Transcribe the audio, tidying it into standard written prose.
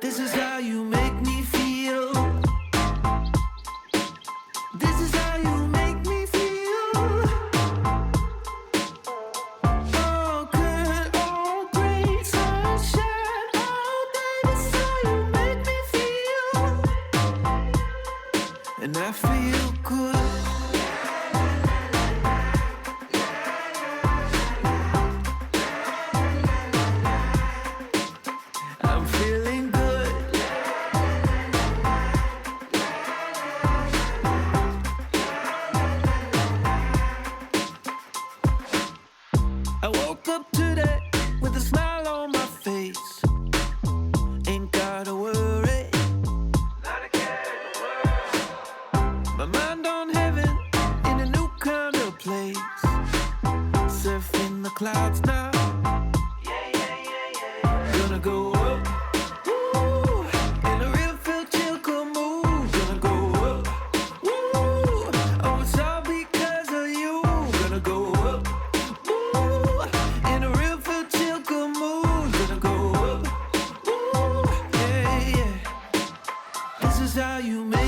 This is how you make me feel. This is how you make me feel. All good, all great, sunshine all day. This is how you make me feel. And I feel good. I'm feeling good. I woke up today with a smile on my face. Ain't gotta worry. Not a care in the world. My mind on heaven in a new kind of place. Surfing the clouds now. Gonna go up, woo, in a real feel chill cool mood. Gonna go up, woo, oh it's all because of you. Gonna go up, woo, in a real feel chill cool mood. Gonna go up, woo, yeah, yeah. This is how you make